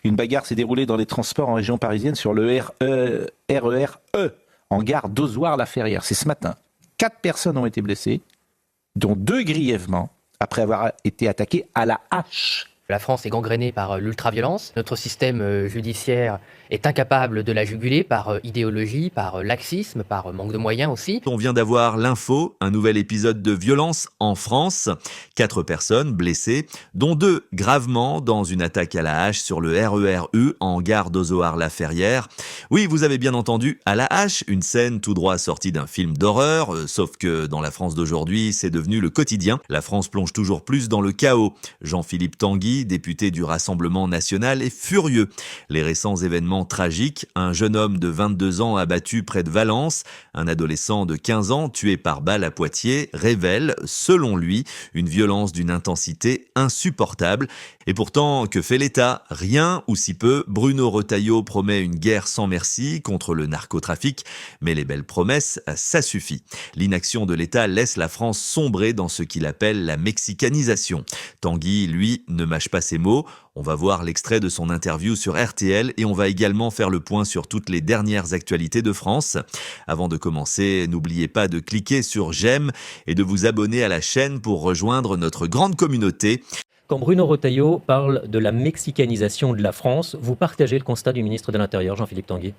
Une bagarre s'est déroulée dans les transports en région parisienne sur le RER E, en gare d'Ozoir-la-Ferrière. C'est ce matin. 4 personnes ont été blessées, dont 2 grièvement, après avoir été attaquées à la hache. La France est gangrénée par l'ultraviolence. Notre système judiciaire est incapable de la juguler par idéologie, par laxisme, par manque de moyens aussi. On vient d'avoir l'info, un nouvel épisode de violence en France. 4 personnes blessées, dont 2 gravement dans une attaque à la hache sur le RER E en gare d'Ozoir-la-Ferrière. Oui, vous avez bien entendu, à la hache, une scène tout droit sortie d'un film d'horreur, sauf que dans la France d'aujourd'hui, c'est devenu le quotidien. La France plonge toujours plus dans le chaos. Jean-Philippe Tanguy, député du Rassemblement national, est furieux. Les récents événements tragiques, un jeune homme de 22 ans abattu près de Valence, un adolescent de 15 ans tué par balle à Poitiers, révèlent, selon lui, une violence d'une intensité insupportable. Et pourtant, que fait l'État? Rien ou si peu. Bruno Retailleau promet une guerre sans merci contre le narcotrafic, mais les belles promesses, ça suffit. L'inaction de l'État laisse la France sombrer dans ce qu'il appelle la mexicanisation. Tanguy, lui, ne mâche pas ses mots. On va voir l'extrait de son interview sur RTL et on va également faire le point sur toutes les dernières actualités de France. Avant de commencer, n'oubliez pas de cliquer sur j'aime et de vous abonner à la chaîne pour rejoindre notre grande communauté. Quand Bruno Retailleau parle de la mexicanisation de la France, vous partagez le constat du ministre de l'Intérieur, Jean-Philippe Tanguy?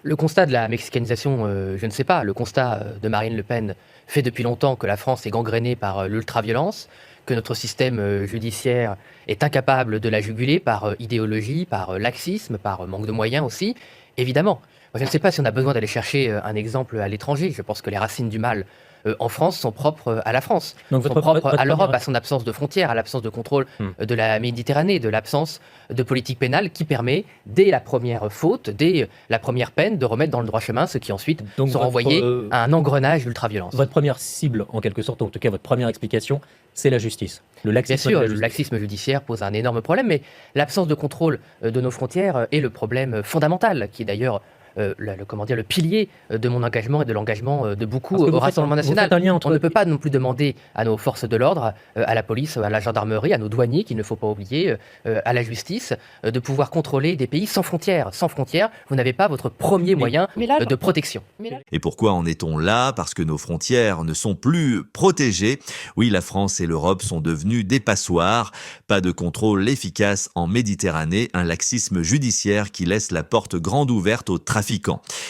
Le constat de la mexicanisation, je ne sais pas. Le constat de Marine Le Pen fait depuis longtemps que la France est gangrénée par l'ultraviolence, que notre système judiciaire est incapable de la juguler par idéologie, par laxisme, par manque de moyens aussi, évidemment. Moi, je ne sais pas si on a besoin d'aller chercher un exemple à l'étranger. Je pense que les racines du mal en France sont propres à la France, Donc sont propres à l'Europe, à son absence de frontières, à l'absence de contrôle de la Méditerranée, de l'absence de politique pénale qui permet, dès la première faute, dès la première peine, de remettre dans le droit chemin ceux qui ensuite Donc sont renvoyés à un engrenage d'ultraviolence. Votre première cible, en quelque sorte, en tout cas votre première explication, c'est la justice. Le Bien laxisme sûr, de la le justice. laxisme judiciaire pose un énorme problème, mais l'absence de contrôle de nos frontières est le problème fondamental, qui est d'ailleurs le pilier de mon engagement et de l'engagement de beaucoup Parce que au Rassemblement vous national. faites un lien entre- On ne peut pas non plus demander à nos forces de l'ordre, à la police, à la gendarmerie, à nos douaniers, qu'il ne faut pas oublier, à la justice, de pouvoir contrôler des pays sans frontières. Sans frontières, vous n'avez pas votre premier moyen de protection. Et pourquoi en est-on là? Parce que nos frontières ne sont plus protégées. Oui, la France et l'Europe sont devenues des passoires. Pas de contrôle efficace en Méditerranée, un laxisme judiciaire qui laisse la porte grande ouverte aux trafiquants.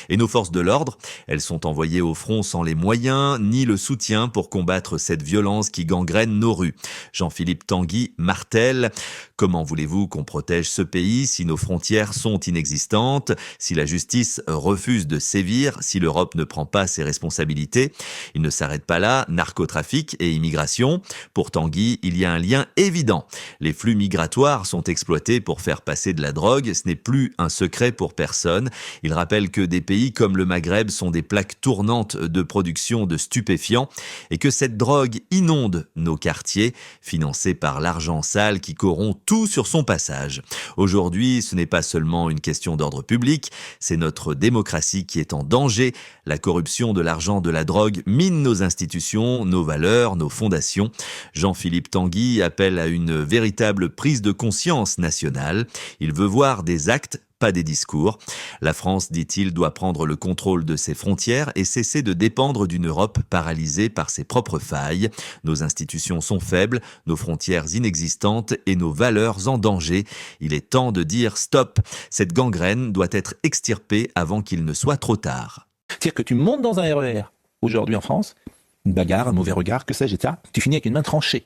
Et nos forces de l'ordre, elles sont envoyées au front sans les moyens ni le soutien pour combattre cette violence qui gangrène nos rues. Jean-Philippe Tanguy martèle: comment voulez-vous qu'on protège ce pays si nos frontières sont inexistantes, si la justice refuse de sévir, si l'Europe ne prend pas ses responsabilités? Il ne s'arrête pas là, narcotrafic et immigration. Pour Tanguy, il y a un lien évident. Les flux migratoires sont exploités pour faire passer de la drogue, ce n'est plus un secret pour personne. Il rappelle que des pays comme le Maghreb sont des plaques tournantes de production de stupéfiants et que cette drogue inonde nos quartiers, financée par l'argent sale qui corrompt tout sur son passage. Aujourd'hui, ce n'est pas seulement une question d'ordre public, c'est notre démocratie qui est en danger. La corruption de l'argent de la drogue mine nos institutions, nos valeurs, nos fondations. Jean-Philippe Tanguy appelle à une véritable prise de conscience nationale. Il veut voir des actes, pas des discours. La France, dit-il, doit prendre le contrôle de ses frontières et cesser de dépendre d'une Europe paralysée par ses propres failles. Nos institutions sont faibles, nos frontières inexistantes et nos valeurs en danger. Il est temps de dire stop. Cette gangrène doit être extirpée avant qu'il ne soit trop tard. C'est-à-dire que tu montes dans un RER, aujourd'hui en France, une bagarre, un mauvais regard, que sais-je, etc., tu finis avec une main tranchée.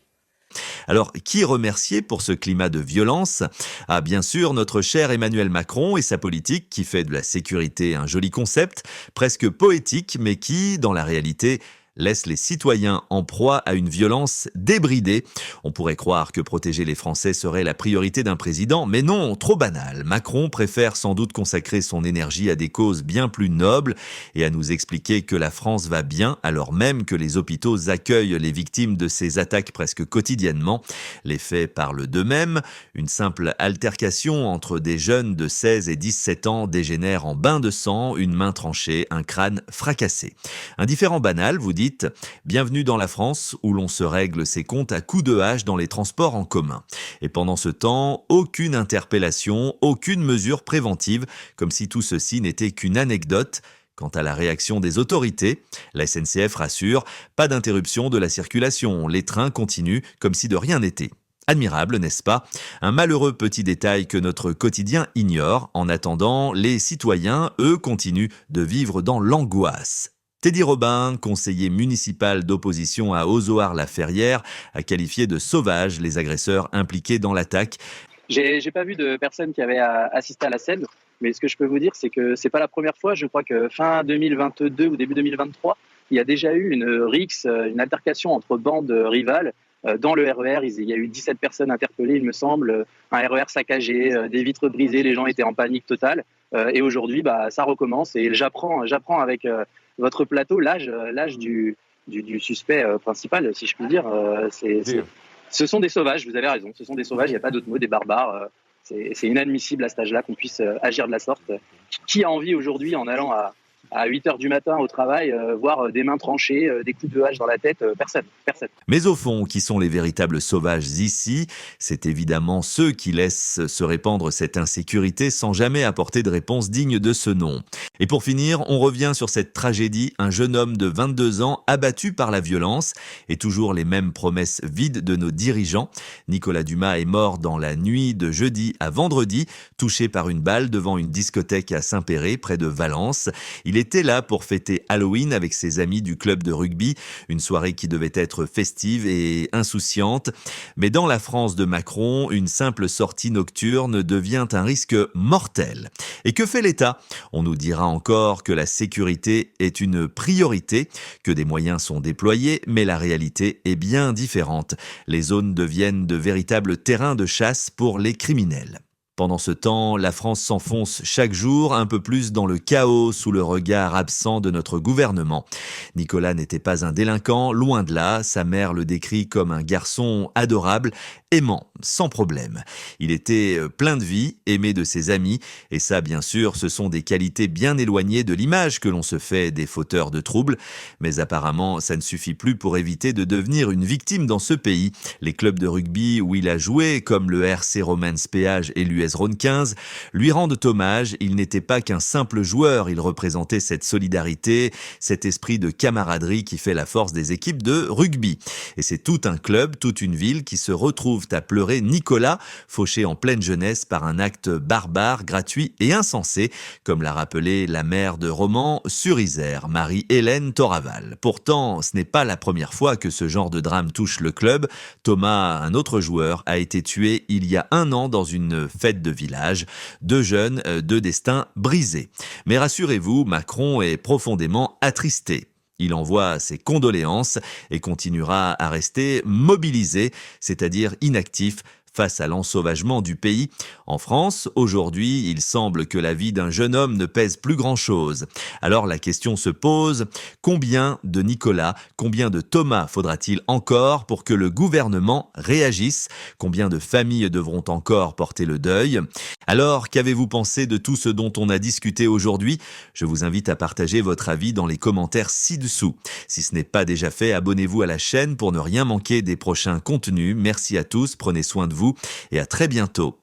Alors, qui remercier pour ce climat de violence? Ah, bien sûr, notre cher Emmanuel Macron et sa politique qui fait de la sécurité un joli concept, presque poétique, mais qui, dans la réalité, laisse les citoyens en proie à une violence débridée. On pourrait croire que protéger les Français serait la priorité d'un président, mais non, trop banal. Macron préfère sans doute consacrer son énergie à des causes bien plus nobles et à nous expliquer que la France va bien alors même que les hôpitaux accueillent les victimes de ces attaques presque quotidiennement. Les faits parlent d'eux-mêmes. Une simple altercation entre des jeunes de 16 et 17 ans dégénère en bain de sang, une main tranchée, un crâne fracassé. Un différend banal, vous dites dites « Bienvenue dans la France où l'on se règle ses comptes à coups de hache dans les transports en commun ». Et pendant ce temps, aucune interpellation, aucune mesure préventive, comme si tout ceci n'était qu'une anecdote. Quant à la réaction des autorités, la SNCF rassure, pas d'interruption de la circulation, les trains continuent comme si de rien n'était. Admirable, n'est-ce pas? Un malheureux petit détail que notre quotidien ignore. En attendant, les citoyens, eux, continuent de vivre dans l'angoisse. Teddy Robin, conseiller municipal d'opposition à Ozoir-la-Ferrière, a qualifié de sauvages les agresseurs impliqués dans l'attaque. J'ai pas vu de personne qui avait assisté à la scène, mais ce que je peux vous dire, c'est que c'est pas la première fois. Je crois que fin 2022 ou début 2023, il y a déjà eu une rixe, une altercation entre bandes rivales dans le RER. Il y a eu 17 personnes interpellées, il me semble, un RER saccagé, des vitres brisées, les gens étaient en panique totale. Et aujourd'hui, ça recommence. Et j'apprends avec votre plateau l'âge du suspect principal, si je puis dire. Ce sont des sauvages, vous avez raison, ce sont des sauvages, il n'y a pas d'autre mot, des barbares. C'est inadmissible à cet âge-là qu'on puisse agir de la sorte. Qui a envie aujourd'hui, en allant à 8h du matin au travail, voir des mains tranchées, des coups de hache dans la tête? Personne. Mais au fond, qui sont les véritables sauvages ici? C'est évidemment ceux qui laissent se répandre cette insécurité sans jamais apporter de réponse digne de ce nom. Et pour finir, on revient sur cette tragédie, un jeune homme de 22 ans abattu par la violence et toujours les mêmes promesses vides de nos dirigeants. Nicolas Dumas est mort dans la nuit de jeudi à vendredi, touché par une balle devant une discothèque à Saint-Péray, près de Valence. Il était là pour fêter Halloween avec ses amis du club de rugby, une soirée qui devait être festive et insouciante. Mais dans la France de Macron, une simple sortie nocturne devient un risque mortel. Et que fait l'État? On nous dira encore que la sécurité est une priorité, que des moyens sont déployés, mais la réalité est bien différente. Les zones deviennent de véritables terrains de chasse pour les criminels. Pendant ce temps, la France s'enfonce chaque jour un peu plus dans le chaos sous le regard absent de notre gouvernement. Nicolas n'était pas un délinquant, loin de là. Sa mère le décrit comme un garçon adorable, aimant, sans problème. Il était plein de vie, aimé de ses amis, et ça, bien sûr, ce sont des qualités bien éloignées de l'image que l'on se fait des fauteurs de troubles. Mais apparemment, ça ne suffit plus pour éviter de devenir une victime dans ce pays. Les clubs de rugby où il a joué, comme le RC Romans Péage et l'US Rhône 15, lui rendent hommage. Il n'était pas qu'un simple joueur, il représentait cette solidarité, cet esprit de camaraderie qui fait la force des équipes de rugby. Et c'est tout un club, toute une ville qui se retrouvent à pleurer Nicolas, fauché en pleine jeunesse par un acte barbare, gratuit et insensé, comme l'a rappelé la maire de Romans-sur-Isère, Marie-Hélène Toraval. Pourtant, ce n'est pas la première fois que ce genre de drame touche le club. Thomas, un autre joueur, a été tué il y a 1 an dans une fête de village. 2 jeunes, 2 destins brisés. Mais rassurez-vous, Macron est profondément attristé. Il envoie ses condoléances et continuera à rester mobilisé, c'est-à-dire inactif, face à l'ensauvagement du pays. En France, aujourd'hui, il semble que la vie d'un jeune homme ne pèse plus grand-chose. Alors la question se pose, combien de Nicolas, combien de Thomas faudra-t-il encore pour que le gouvernement réagisse? Combien de familles devront encore porter le deuil? Alors, qu'avez-vous pensé de tout ce dont on a discuté aujourd'hui? Je vous invite à partager votre avis dans les commentaires ci-dessous. Si ce n'est pas déjà fait, abonnez-vous à la chaîne pour ne rien manquer des prochains contenus. Merci à tous, prenez soin de vous et à très bientôt.